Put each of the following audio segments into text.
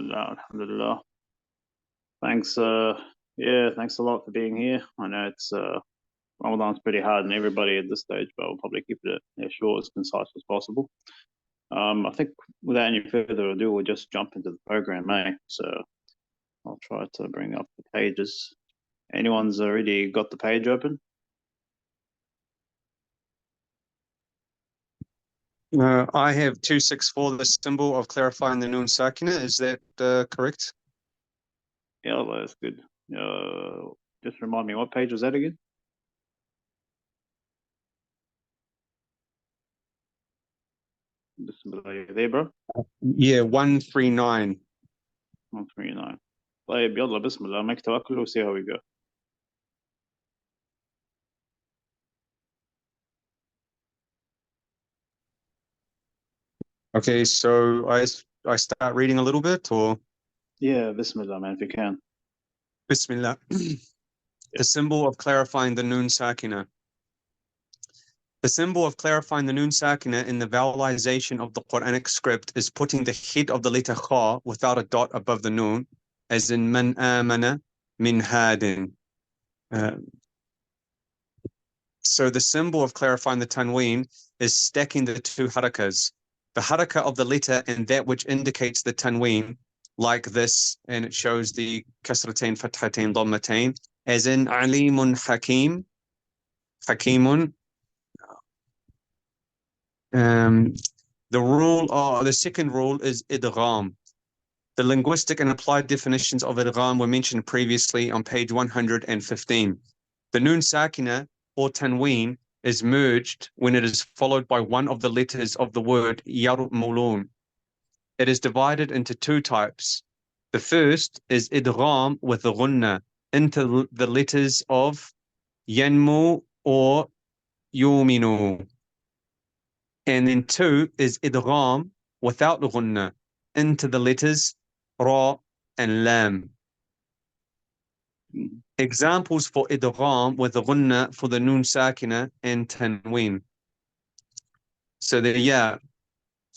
Alhamdulillah, alhamdulillah. Thanks, yeah, thanks a lot for being here. I know it's Ramadan's pretty hard on everybody at this stage, but we'll probably keep it as short, as concise as possible. I think without any further ado, we'll just jump into the program, eh? So I'll try to bring up the pages. Anyone's already got the page open? I have 264, the symbol of clarifying the noon sakina. Is that correct? Yeah, that's good. Just remind me, what page was that again? Are you there, bro? Yeah, 139. 139. طيب يلا بسم الله make tawakkul. We'll see how we go. Okay, so I start reading a little bit, or? Yeah, Bismillah, man, if you can. Bismillah. The symbol of clarifying the noon sakina. The symbol of clarifying the noon sakina in the vowelization of the Quranic script is putting the head of the letter kha without a dot above the noon, as in man amana min hadin. So the symbol of clarifying the tanween is stacking the two harakas. The haraka of the letter and that which indicates the tanween, like this, and it shows the kasratain, fathatain, dhammatain, as in alimun hakim, hakimun. The second rule is idgham. The linguistic and applied definitions of idgham were mentioned previously on page 115. The noon sakina or tanween is merged when it is followed by one of the letters of the word yarmulun. It is divided into two types. The first is idgham with the ghunna into the letters of yanmu or yuminu. And then two is idgham without the ghunna into the letters ra and lam. Examples for idgham with the ghunna for the noon sakina and tanween. So the ya,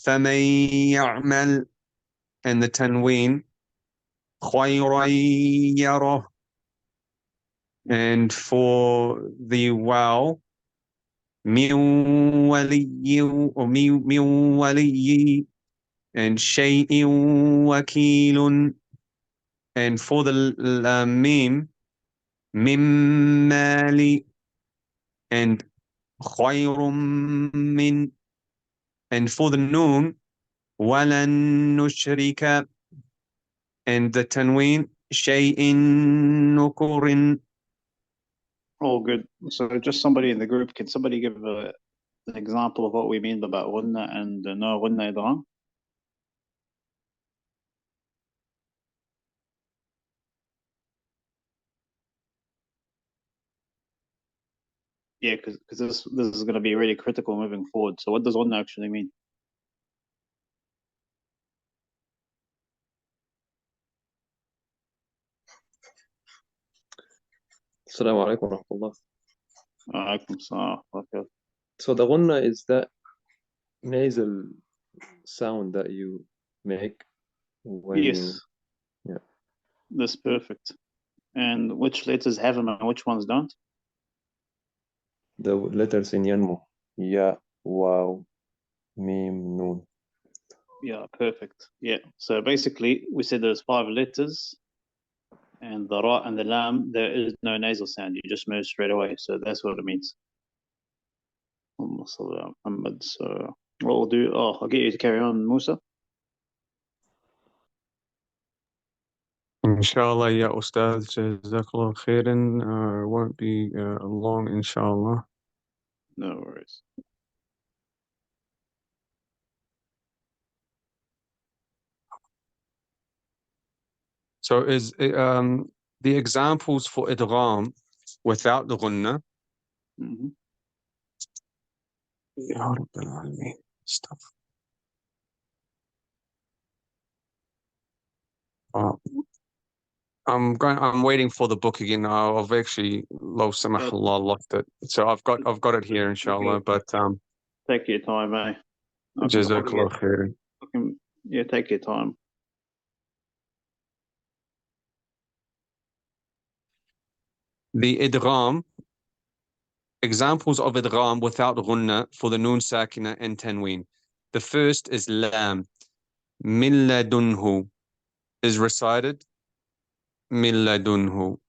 فَمَن يَعْمَلْ, and the tanween, خَيْرًا يَرَهُ. And for the waw, مِن وَلِيٍّ or مِن وَلِيٍّ, and شَيْءٍ وَكِيلٌ. And for the mim, مِن مَالِ, and خَيْرٌ مِّن. And for the noon, وَلَن نُشْرِكَ, and the tanween, شَيْءٍ نُكُرٍ. All good. So just somebody in the group, can somebody give an example of what we mean about ghunna and no ghunna idgham? Yeah, because this is going to be really critical moving forward. So what does ghunna actually mean? Assalamu alaikum wa rahmatullah. Alaikum salam. Okay. So the ghunna is that nasal sound that you make when Yes. Yeah. That's perfect. And which letters have them and which ones don't? The letters in yanmu. Ya, waw, mim, noon. Yeah, perfect. Yeah. So basically, we said there's 5 letters, and the ra and the lam, there is no nasal sound. You just move straight away. So that's what it means. So what we'll do, I'll get you to carry on, Musa. Inshallah, ya Ustad, Jazakallah khairan. Won't be long, inshallah. No worries. So is the examples for idgham without the ghunna? Stuff. I'm waiting for the book again. I've actually lost it. So I've got it here, inshallah. Okay. But take your time, eh? Jazakallah khairan. Yeah, take your time. The idgham, examples of idgham without ghunna for the noon sakina and tanween. The first is lam. Min ladunhu is recited. Min ladunhu.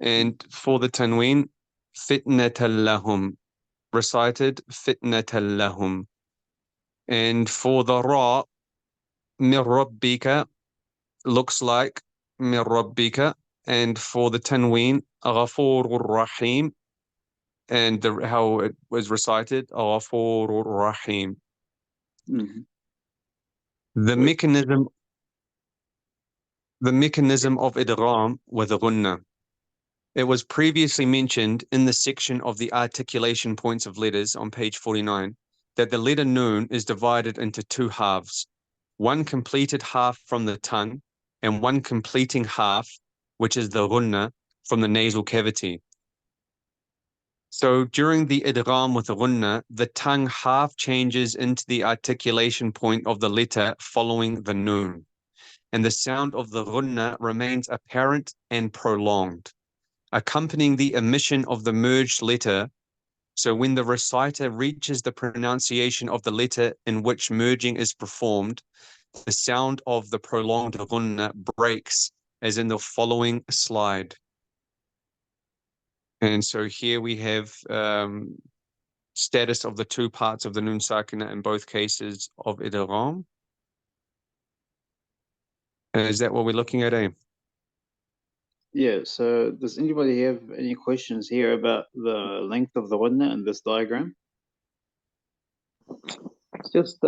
And for the tanween, fitnatan lahum, recited fitnatan lahum. And for the ra, min rabbika, looks like min rabbika. And for the tanween, ghafurur rahim, and how it was recited, ghafurur rahim. Mhm. The Wait. mechanism of idgham with ghunna. It was previously mentioned in the section of the articulation points of letters on page 49 that the letter noon is divided into two halves, one completed half from the tongue and one completing half, which is the ghunna, from the nasal cavity. So during the idgham with ghunna, the tongue half changes into the articulation point of the letter following the noon, and the sound of the ghunna remains apparent and prolonged, accompanying the emission of the merged letter. So when the reciter reaches the pronunciation of the letter in which merging is performed, the sound of the prolonged ghunna breaks, as in the following slide. And so here we have status of the two parts of the nun sakina in both cases of idgham. Is that what we're looking at, eh? Yeah, so does anybody have any questions here about the length of the ghunna in this diagram? It's just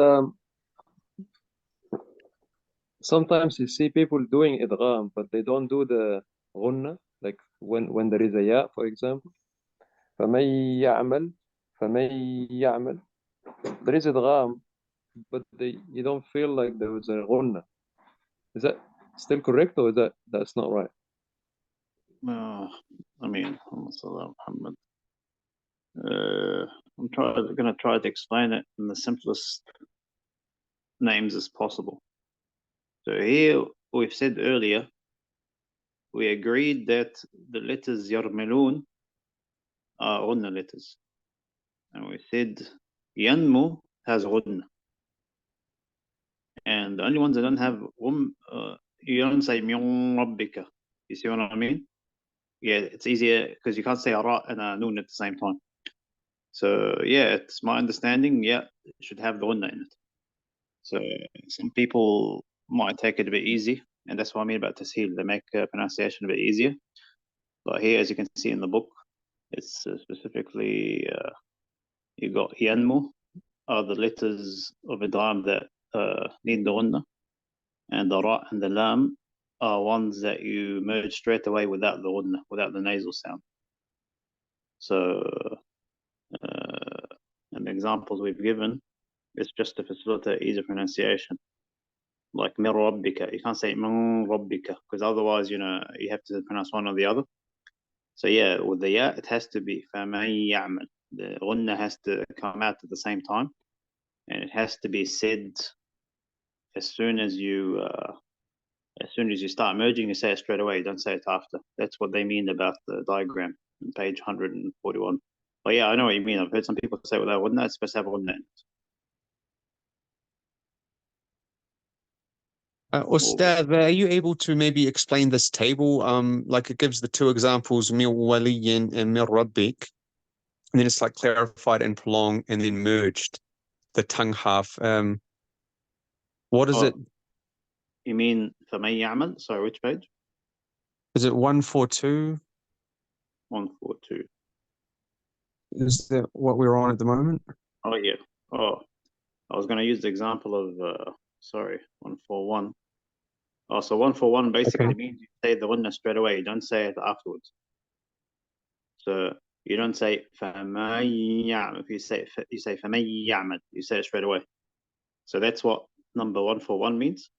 sometimes you see people doing idgham, but they don't do the ghunna, like when there is a ya, for example. فَمَن يَعْمَلْ فَمَن يَعْمَلْ. There is idgham, but you don't feel like there was a ghunna. Is that still correct, or is that's not right? I mean, Muhammad. I'm going to try to explain it in the simplest names as possible. So here we've said earlier, we agreed that the letters yarmilun are ghunna letters. And we said yanmu has ghunna. And the only ones that don't have you don't say min rabbika. You see what I mean? Yeah, it's easier because you can't say ra and a noon at the same time. So yeah, it's my understanding, yeah, it should have the ghunna in it. So some people might take it a bit easy, and that's what I mean about tasheel. They make pronunciation a bit easier. But here, as you can see in the book, it's specifically you got yanmu are the letters of idgham that need the ghunna, and the ra and the lam are ones that you merge straight away without the ghunna, without the nasal sound. So, and the examples we've given is just to facilitate easy pronunciation. Like min rabbika, you can't say min rabbika because otherwise, you have to pronounce one or the other. So yeah, with the ya, it has to be فَمَن يَعْمَلْ. The ghunna has to come out at the same time, and it has to be said as soon as you start merging. You say it straight away. You don't say it after. That's what they mean about the diagram on page 141. But yeah, I know what you mean. I've heard some people say without ghunna, it's supposed to have ghunna. Ustad, are you able to maybe explain this table? Like it gives the two examples, min waliyin and min rabbik, and then it's like clarified and prolonged and then merged, the tongue half. What is it? You mean فَمَن يَعْمَلْ? Sorry, which page? Is it 142? 142. Is that what we're on at the moment? Oh yeah. Oh, I was going to use the example of 141. Oh, so 141 basically means you say the ghunna straight away. You don't say it afterwards. So you don't say فَمَن يَعْمَلْ. If you say فَمَن يَعْمَلْ, you say it straight away. So that's what number 141 means.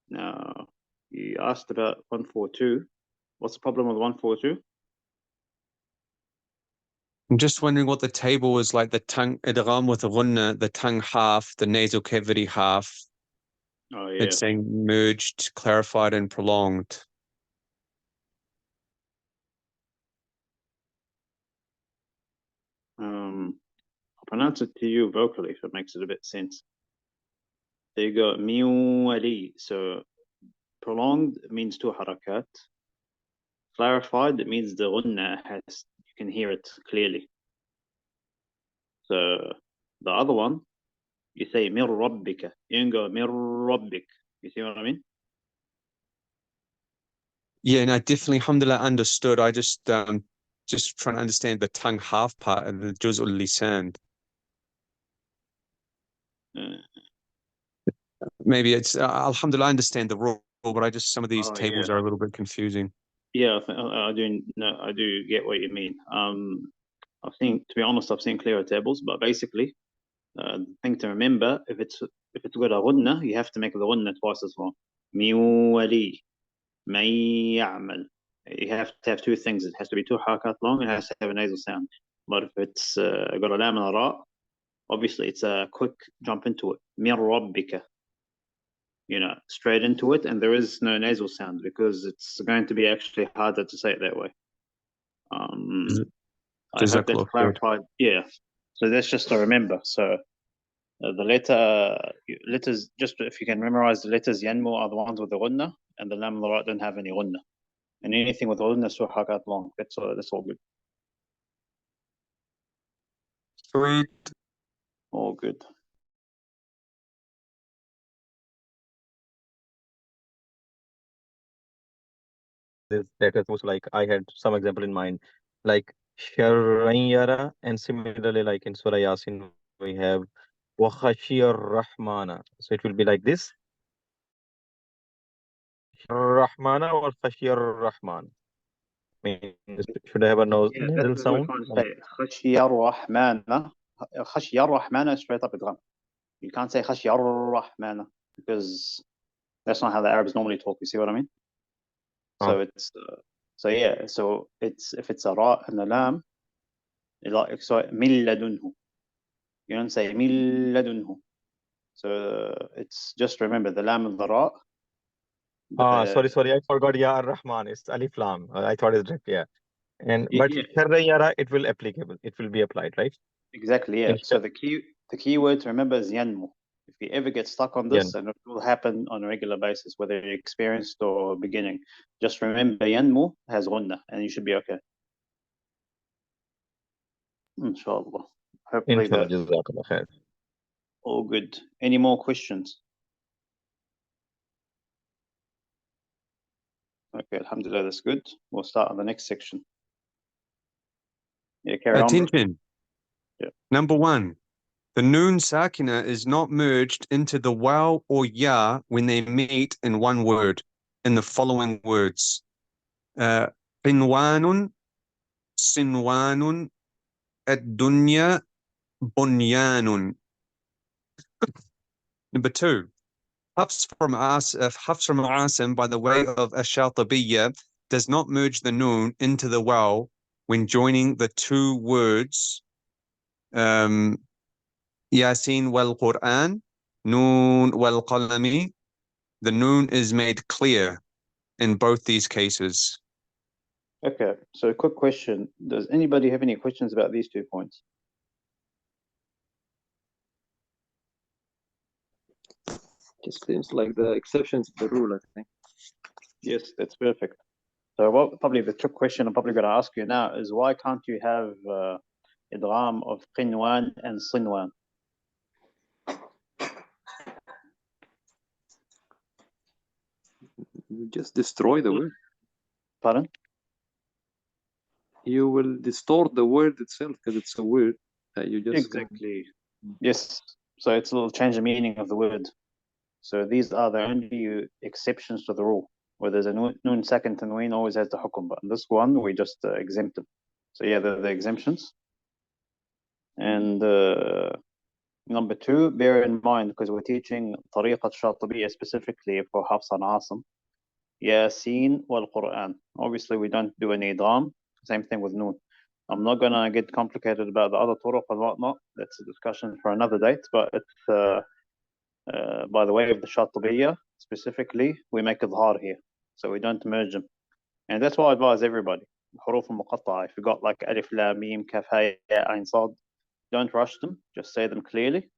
Now, you asked about 142. What's the problem with 142? I'm just wondering what the table is like, the tongue, idgham with the ghunna, the tongue half, the nasal cavity half. Oh, yeah. It's saying merged, clarified, and prolonged. pronounce it to you vocally if it makes it a bit sense. There you go, miwali. So prolonged means two harakat. Clarified, it means the gunna has, you can hear it clearly. So the other one, you say mir rabbika. You can go mir rabbik. You see what I mean? Yeah, and I definitely, alhamdulillah, understood. I just trying to understand the tongue half part and the juz'ul lisan. Maybe it's alhamdulillah, I understand the rule, but I just some of these tables are a little bit confusing. Yeah, I do. No, I do get what you mean. I think, to be honest, I've seen clearer tables, but basically, the thing to remember, if it's got a gunna, you have to make the gunna twice as long. Miwali, may ya'mal. You have to have two things. It has to be two harakat long. It has to have a nasal sound. But if it's got a lam and a ra, obviously it's a quick jump into it. Mir rabbika. You know, straight into it, and there is no nasal sound because it's going to be actually harder to say it that way. I hope that's clarified. Yeah. So that's just to remember. So the letters, just if you can memorize the letters yanmu are the ones with the gunna, and the lam and the ra don't have any gunna. And anything with gunna is harakat long. That's all good. Sweet. All good. That is most like I had some example in mind, like Sharayara, and similarly like in Surah Yasin we have Wakhashiyar Rahmana. So it will be like this. Rahmana or Khashiyar Rahman. Means should I have a nasal sound? Khashiyar Rahmana. Khashiyar Rahmana straight up idgham. You can't say Khashiyar Rahmana because that's not how the Arabs normally talk. You see what I mean? So it's so it's if it's a ra and a lam, like so min ladunhu. You don't say min ladunhu. So it's just remember the lam and the ra. Sorry, I forgot. Ya Ar-Rahman. It's Alif Lam. I thought it's direct. Yeah, but Sharayara it will applicable. It will be applied, right? Exactly. Yeah. So the key word to remember is yanmu. If you ever get stuck on this, and it will happen on a regular basis, whether you're experienced or beginning, just remember yanmu has gunna, and you should be okay. Inshallah. Hopefully that. All good. Any more questions? Okay, alhamdulillah, that's good. We'll start on the next section. Yeah, carry on. Attention. Yeah. Number 1. The noon sakina is not merged into the waw or ya when they meet in one word, in the following words. Qinwanun, sinwanun, ad-dunya, bunyanun. Number 2. Hafs from Asim by the way of Ash-Shatibiyyah does not merge the noon into the waw when joining the two words Yasin wal Quran, Noon wal Qalami. The noon is made clear in both these cases. Okay, so a quick question. Does anybody have any questions about these 2 points? Just seems like the exceptions to the rule, I think. Yes, that's perfect. So what probably the trick question I'm probably going to ask you now is why can't you have idgham of qinwan and sinwan? You just destroy the word. Pardon? You will distort the word itself because it's a word that you just exactly. Yes. So it's a little change the meaning of the word. So these are the only exceptions to the rule. Where there's a noon second tanween always has the hukum, but this one we just exempt them. So yeah, the exemptions. And number 2, bear in mind because we're teaching tariqat Shatibiyyah specifically for Hafs and Asim. Yasin wal Quran. Obviously, we don't do any idgham. Same thing with noon. I'm not gonna get complicated about the other turuq and whatnot. That's a discussion for another date. But it's by the way of the Shatibiyyah specifically, we make idhar here, so we don't merge them. And that's why I advise everybody. Huruf al-muqatta'a. If you got like alif, lam, mim, kaf, ha, ya, ain, sad, don't rush them. Just say them clearly.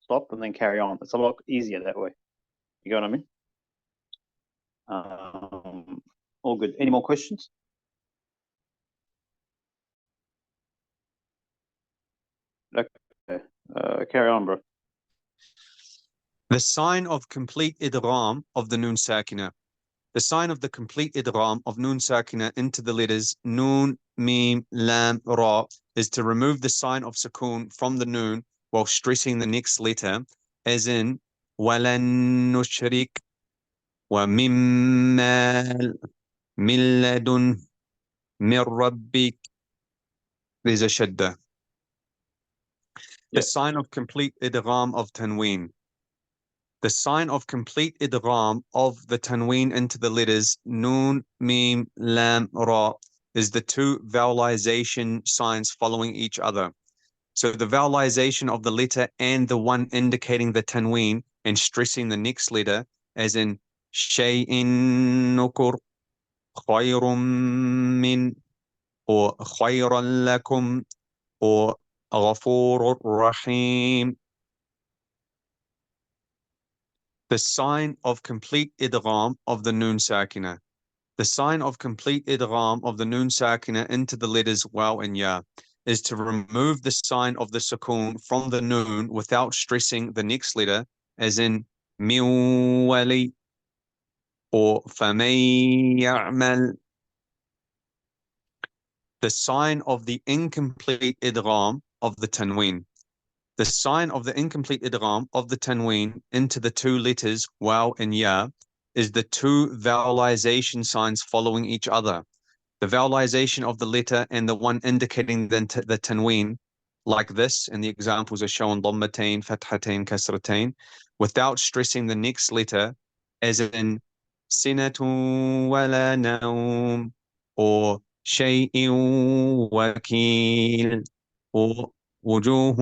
Stop and then carry on. It's a lot easier that way. You get what I mean? All good. Any more questions? Okay. Carry on, bro. The sign of complete idgham of the Noon Sakina. The sign of the complete idgham of Noon Sakina into the letters Noon, Mim, Lam, Ra is to remove the sign of Sukoon from the Noon while stressing the next letter, as in Walan Nushrik wa Mimmal Min Ladun Min Rabbik. There's a shadda. The sign of complete idgham of Tanween. The sign of complete idgham of the tanween into the letters Noon, Mim, Lam, Ra is the two vowelization signs following each other. So the vowelization of the letter and the one indicating the tanween and stressing the next letter, as in Shay'in Nukur, Khayrun Min, or Khayran Lakum, or Ghafurur Rahim. The sign of complete idgham of the Noon Sakina. The sign of complete idgham of the Noon Sakina into the letters Waw and Ya is to remove the sign of the Sukoon from the Noon without stressing the next letter, as in Miwali or Famay Ya'mal. The sign of the incomplete idgham of the Tanween. The sign of the incomplete idgham of the tanween into the two letters waw and ya is the two vowelization signs following each other. The vowelization of the letter and the one indicating the tanween, like this, and the examples are shown dhammatain, fathatain, kasratain, without stressing the next letter, as in sinatun wala naum, or shay'in wakil, or وجوه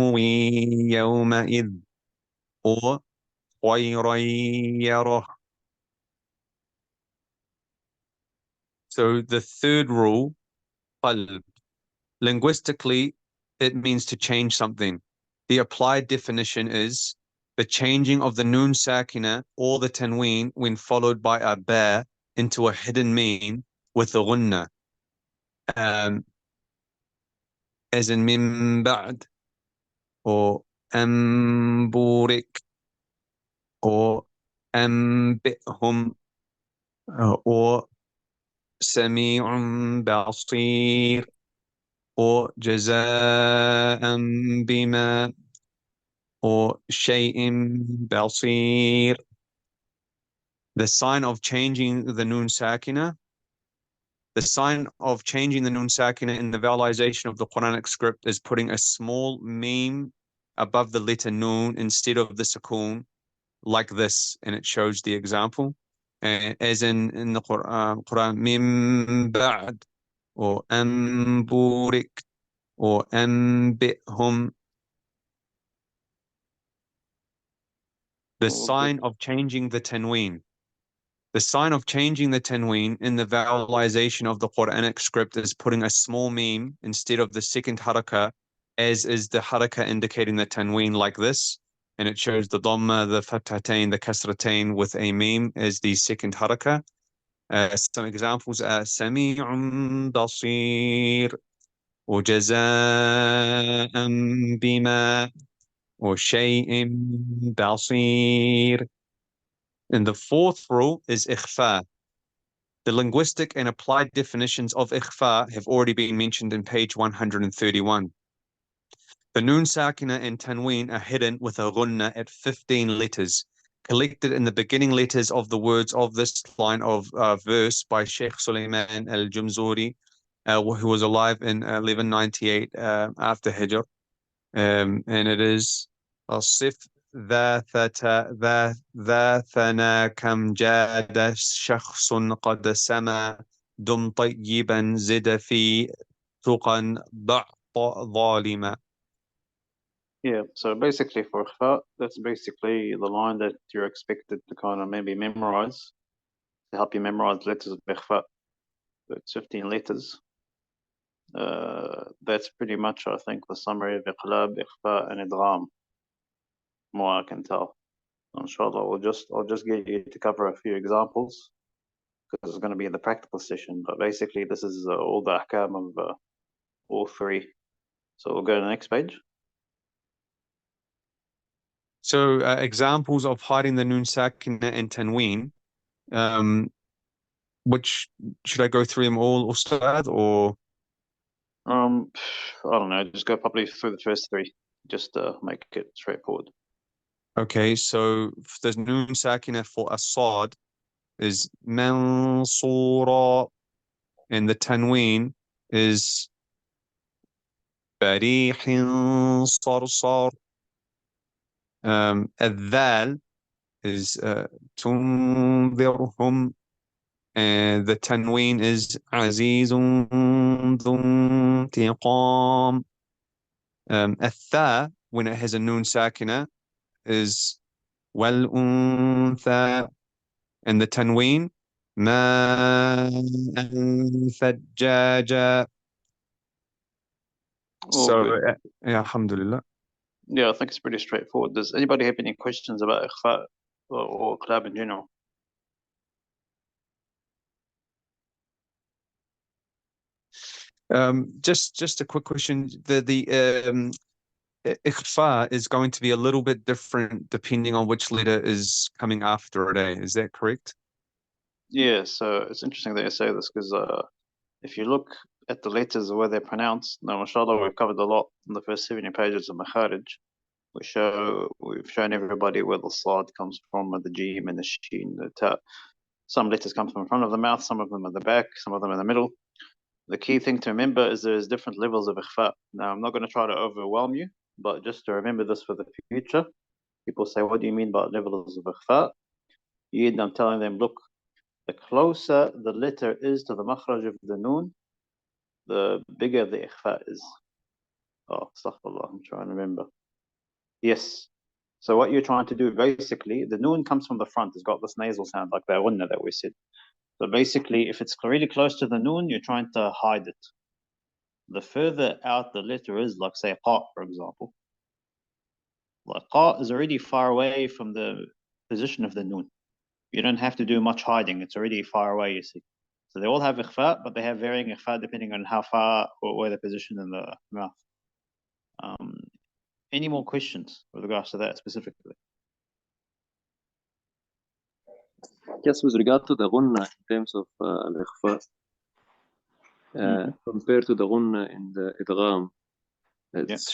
يومئذ or خيرا يره. So the third rule, qalb. Linguistically, it means to change something. The applied definition is the changing of the noon sakina or the tanween when followed by a ba into a hidden meme with the gunna. As in min ba'd, or amburik, or ambihum, or sami'un basir, or jaza'an bima, or shay'in basir. The sign of changing the noon sakina. The sign of changing the noon sakina in the vowelization of the Quranic script is putting a small meme above the letter noon instead of the sukoon, like this, and it shows the example. As in the Quran, Mim Ba'd, or Amburik, or Ambihum. The sign of changing the tanween. The sign of changing the tanween in the vowelization of the Quranic script is putting a small meme instead of the second haraka, as is the haraka indicating the tanween, like this. And it shows the dhamma, the fathatain, the kasratain with a meme as the second haraka. Some examples are Sami'un Basir, or Jaza'an Bima, or Shay'in Basir. And the fourth rule is ikhfa. The linguistic and applied definitions of ikhfa have already been mentioned in page 131. The noon sakina and tanween are hidden with a gunna at 15 letters, collected in the beginning letters of the words of this line of verse by Sheikh Sulaiman al-Jumzuri, who was alive in 1198 after Hijr. And it is Sif ذاتنا كم جاد شخص قد سما دم طيبا زد في ثقا ضعط ظالما. Yeah, so basically for ikhfa, that's basically the line that you're expected to kind of maybe memorize to help you memorize letters of ikhfa. So it's 15 letters. That's pretty much, I think, the summary of iqlab, ikhfa, and idgham. More I can tell. Inshallah, I'll just get you to cover a few examples because it's going to be in the practical session. But basically, this is all the ahkam of all three. So we'll go to the next page. So examples of hiding the noon sakina and tanween. Which should I go through them all, Ustad, or? I don't know. Just go probably through the first three. Just make it straightforward. Okay, so the noon sakina for asad is mansura, and the tanween is barihin sarsar. الذال is tunzirhum, and the tanween is azizun dhu intiqam. الثاء, when it has a noon sakina, is wal untha, and the tanween ma thajjaja. So yeah, alhamdulillah. Yeah, I think it's pretty straightforward. Does anybody have any questions about ikhfa or iqlab in general? Just a quick question. The ikhfa is going to be a little bit different depending on which letter is coming after it, eh? Is that correct? Yeah, so it's interesting that you say this because if you look at the letters, the way they're pronounced, now, mashallah, we've covered a lot in the first 70 pages of Makharij. We've shown everybody where the sad comes from, and the jim and the sheen, the ta. Some letters come from in front of the mouth, some of them at the back, some of them in the middle. The key thing to remember is there's different levels of ikhfa. Now, I'm not going to try to overwhelm you, but just to remember this for the future. People say, what do you mean by levels of ikhfa? I'm telling them, look, the closer the letter is to the makhraj of the noon, the bigger the ikhfa is. Oh, astaghfirullah, I'm trying to remember. Yes. So what you're trying to do, basically, the noon comes from the front. It's got this nasal sound like the gunna that we said. So basically, if it's really close to the noon, you're trying to hide it. The further out the letter is, like say qa, for example, like qa is already far away from the position of the noon. You don't have to do much hiding. It's already far away, you see. So they all have ikhfa, but they have varying ikhfa depending on how far or where they're positioned in the mouth. Any more questions with regards to that specifically? Yes, with regard to the gunna in terms of al-ikhfa, compared to the gunna in the idgham, it's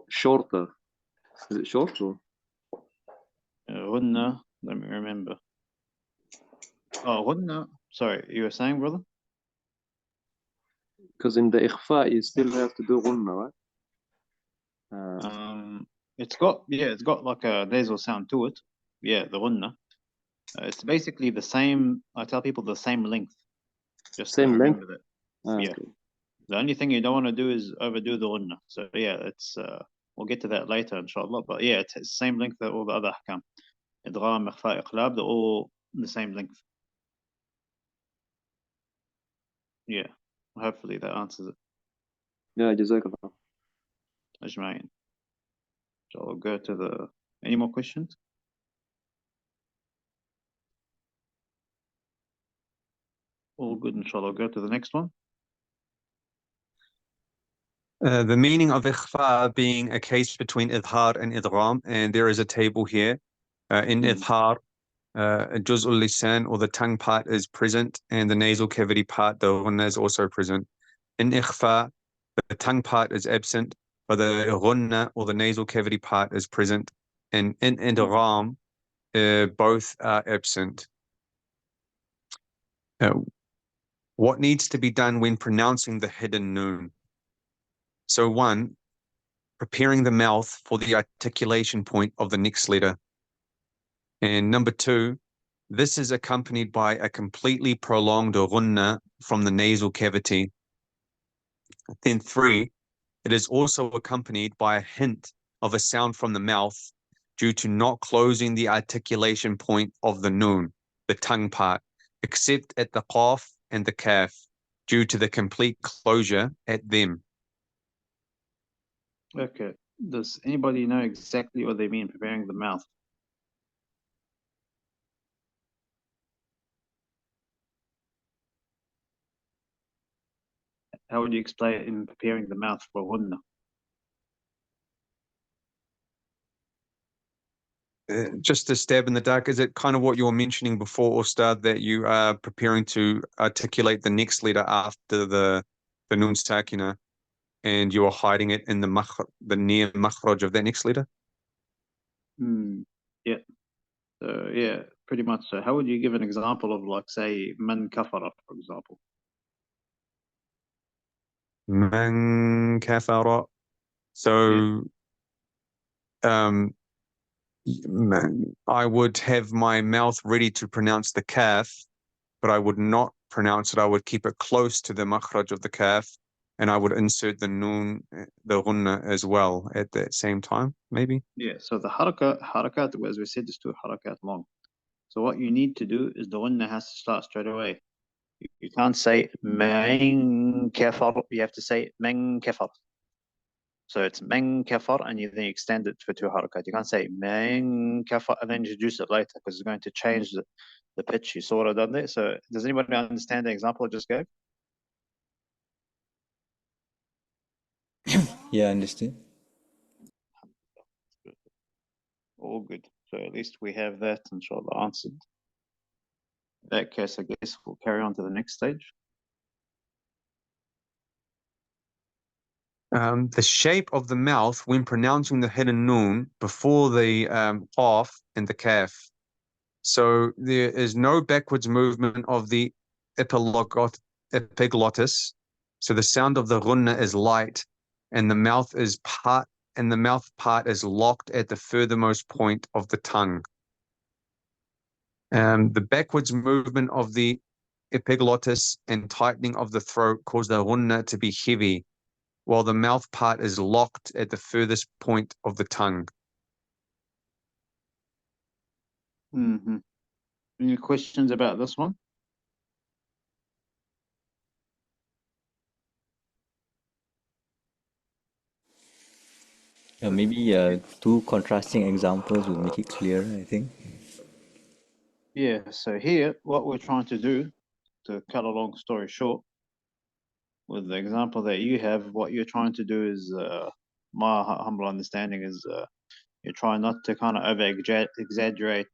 shorter. Is it shorter? Gunna, let me remember. Oh, gunna. Sorry, you were saying, brother? Because in the ikhfa, you still have to do gunna, right? It's got like a nasal sound to it. Yeah, the gunna. It's basically the same. I tell people the same length. Just same length. Remember that. Yeah. Okay. The only thing you don't want to do is overdo the gunna. So yeah, it's we'll get to that later, inshallah. But yeah, it's the same length that all the other ahkam. Idgham, ikhfa, iqlab, they're all the same length. Yeah. Hopefully that answers it. Yeah, jazakallah. Ajma'in. So I'll go to the. Any more questions? All good, inshallah. I'll go to the next one. The meaning of ikhfa being a case between idhar and idgham, and there is a table here. In idhar, juz'ul lisan, or the tongue part, is present, and the nasal cavity part, the ghunna, is also present. In ikhfa, the tongue part is absent, but the ghunna, or the nasal cavity part, is present. And in idgham, both are absent. What needs to be done when pronouncing the hidden noon? So one, preparing the mouth for the articulation point of the next letter. And number two, this is accompanied by a completely prolonged ghunna from the nasal cavity. Then three, it is also accompanied by a hint of a sound from the mouth due to not closing the articulation point of the noon, the tongue part, except at the qaf and the kaf. due to the complete closure at them. Okay. Does anybody know exactly what they mean preparing the mouth? How would you explain it in preparing the mouth for ghunna? Just a stab in the dark, is it kind of what you were mentioning before, Ustad, that you are preparing to articulate the next letter after the Nun Sakina, and you are hiding it in the near makhraj of that next letter? Yeah. So yeah, pretty much. So how would you give an example of, like, say, man kafara, for example? Man kafara. So, I would have my mouth ready to pronounce the kaf, but I would not pronounce it. I would keep it close to the makhraj of the kaf, and I would insert the noon, the ghunna as well at that same time, maybe. Yeah. So the harakat, as we said, is 2 harakat long. So what you need to do is the ghunna has to start straight away. You can't say man kafar. You have to say man kafar. So it's man kafar, and you then extend it for 2 harakat. You can't say man kafar and then introduce it later, because it's going to change the pitch. You saw what I done there? So does anybody understand the example I just gave? Yeah, understood. All good. So at least we have that, inshallah, answered. In that case, I guess we'll carry on to the next stage. The shape of the mouth when pronouncing the hidden noon before the qaf and the kaf. So there is no backwards movement of the epiglottis. So the sound of the ghunna is light, and the mouth part is locked at the furthermost point of the tongue. The backwards movement of the epiglottis and tightening of the throat cause the ghunna to be heavy, while the mouth part is locked at the furthest point of the tongue. Any questions about this one? Maybe 2 contrasting examples will make it clearer, I think. Yeah, so here, what we're trying to do, to cut a long story short, with the example that you have, what you're trying to do is, my humble understanding is, you're trying not to kind of exaggerate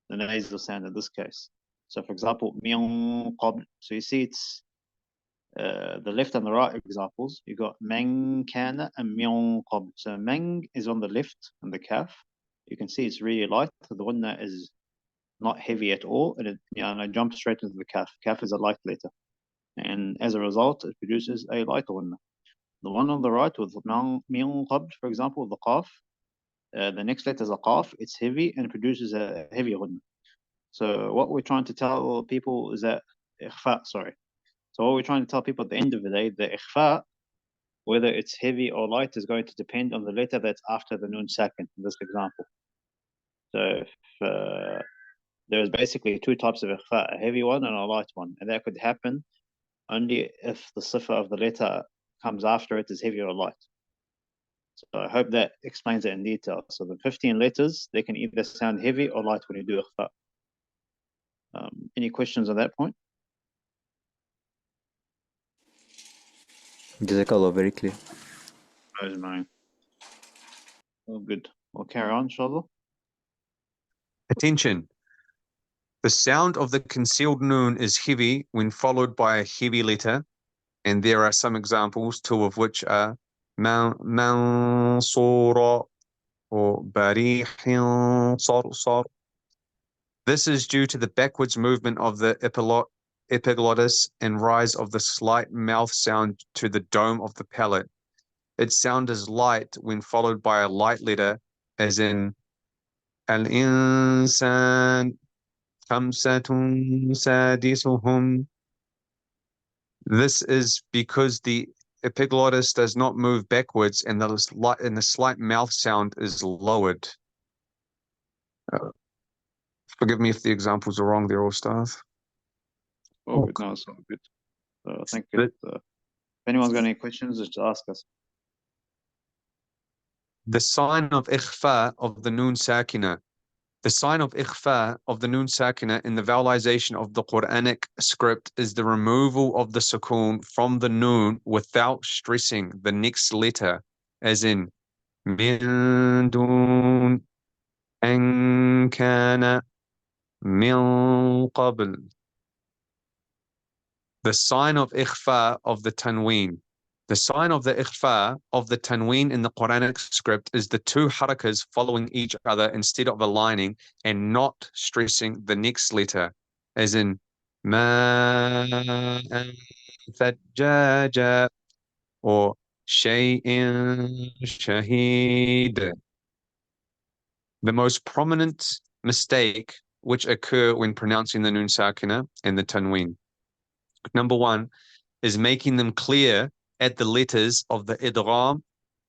the nasal sound in this case. So, for example, so you see it's the left and the right examples. You got man kana and qab. So mang is on the left and the kaf. You can see it's really light. The one that is not heavy at all, and it jumps straight into the kaf. Kaf is a light letter, and as a result, it produces a lighter one. The one on the right with qab, for example, the qaf, the next letter is a qaf. It's heavy and produces a heavy one. So what we're trying to tell people is that sorry. So what we're trying to tell people at the end of the day, the ikhfa, whether it's heavy or light, is going to depend on the letter that's after the nun sakin in this example. So if, there's basically 2 types of ikhfa, a heavy one and a light one, and that could happen only if the sifa of the letter comes after it is heavy or light. So I hope that explains it in detail. So the 15 letters, they can either sound heavy or light when you do ikhfa. Any questions on that point? Jazakallah, very clear. Oh, good. We'll carry on, inshallah. Attention. The sound of the concealed noon is heavy when followed by a heavy letter, and there are some examples, 2 of which are mansura or barihin sar. This is due to the backwards movement of the epiglottis and rise of the slight mouth sound to the dome of the palate. Its sound is light when followed by a light letter, as in al-insan khamsatun sadisuhum. This is because the epiglottis does not move backwards, and the slight mouth sound is lowered. Forgive me if the examples are wrong there, Ustaz. Oh, good. No, it's all good. So I think if anyone's got any questions, just ask us. The sign of ikhfa of the noon sakina. The sign of ikhfa of the noon sakina in the vowelization of the Quranic script is the removal of the sukoon from the noon without stressing the next letter, as in min dun an kana min qabl. The sign of ikhfa of the tanween. The sign of the ikhfa of the tanween in the Quranic script is the two harakas following each other instead of aligning and not stressing the next letter, as in ma thajjaja or shay'in shaheed. The most prominent mistake which occur when pronouncing the noon sakina and the tanween. Number one is making them clear at the letters of the idgham,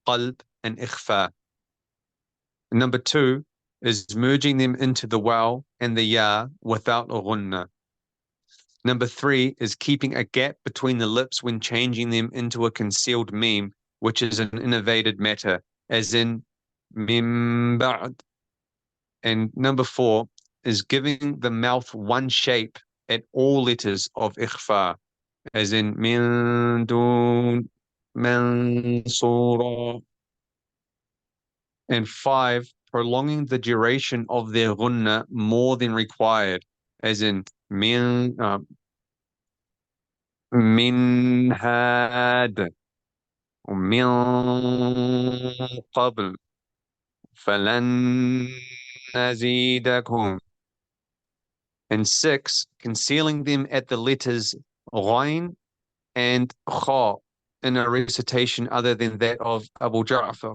qalb, and ikhfa. Number two is merging them into the waw and the ya without a ghunna. Number three is keeping a gap between the lips when changing them into a concealed meme, which is an innovated matter, as in mim ba'd. And number four is giving the mouth one shape at all letters of ikhfa, as in min dun mansura. And five, prolonging the duration of their ghunna more than required, as in min had or min qabl falan nazidakum. And six, concealing them at the letters ghain and kha in a recitation other than that of Abu Ja'far,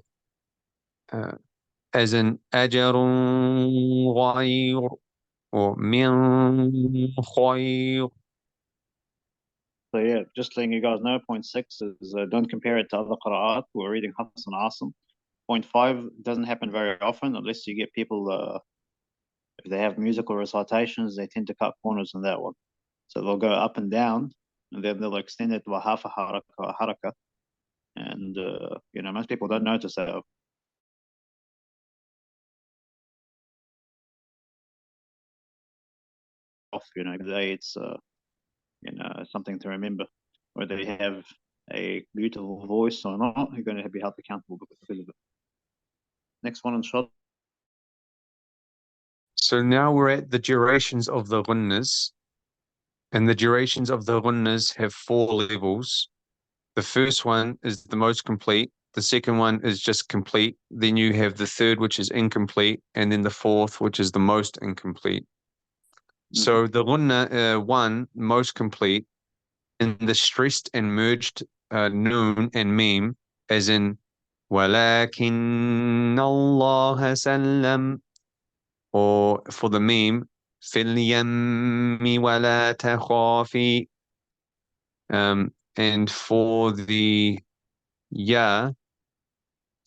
as in ajarun ghayr or min khayr. So yeah, just letting you guys know, point 6 is don't compare it to other qira'at. We're reading Hafs and Asim. Point 5 doesn't happen very often unless you get people, if they have musical recitations, they tend to cut corners in that one. So they'll go up and down, and then they'll extend it to a half a haraka. And, most people don't notice that. It's, something to remember. Whether you have a beautiful voice or not, you're going to be held accountable because of it. Next one, inshallah. So now we're at the durations of the ghunnas, and the durations of the ghunnas have 4 levels. The first one is the most complete. The second one is just complete. Then you have the third, which is incomplete, and then the fourth, which is the most incomplete. So the ghunna one, most complete, in the stressed and merged noon and meme, as in وَلَكِنَّ اللَّهَ سَلَّمَ, or for the meme, فِي الْيَمِّ وَلَا تَخَافِي. And for the ya,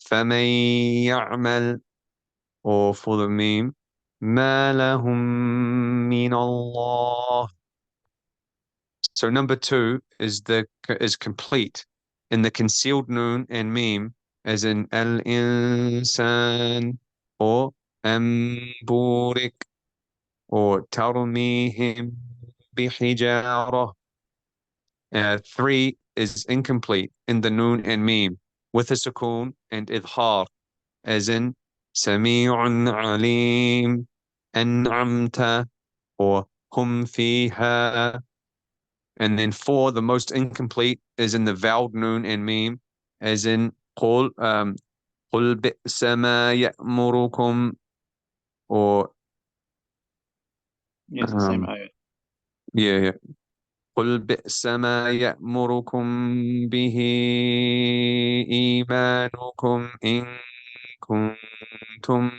فَمَن يَعْمَلْ, or for the meme, مَا لَهُم مِّنَ اللَّهِ. So number 2 is complete in the concealed noon and meme, as in al-insan or amburik or tarmihim bihijara. 3 is incomplete in the noon and meme with a sukoon and idhar, as in sami'un alim an'amta or hum fiha. And then 4, the most incomplete, is in the vowed noon and meme, as in قُلْ بِئْسَ مَا يَأْمُرُكُمْ, or Yes, the same ayah. yeah. قُلْ بِئْسَ مَا يَأْمُرُكُمْ بِهِ إِيمَانُكُمْ إِن كُنتُم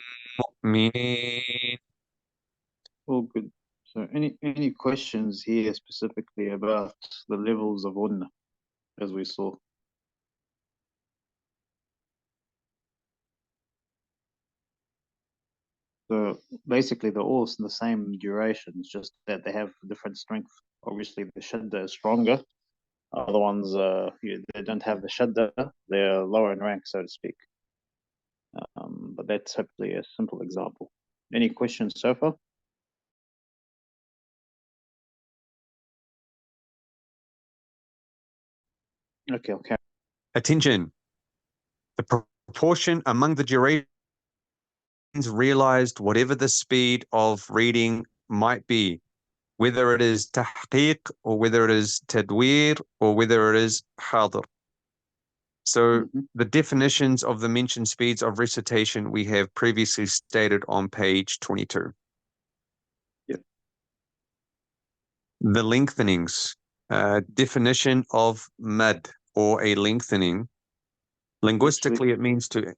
مُؤْمِنِينَ. All good. So any questions here specifically about the levels of ghunna, as we saw? So basically, they're all the same durations, just that they have different strength. Obviously, the shadda is stronger Other ones, they don't have the shadda, they're lower in rank, so to speak. But that's hopefully a simple example. Any questions so far? Okay. Attention. The proportion among the durations realized whatever the speed of reading might be, whether it is tahqiq or whether it is tadwir or whether it is hadir. So the definitions of the mentioned speeds of recitation we have previously stated on page 22. Yep. The lengthenings. Definition of mad or a lengthening. Linguistically, it means to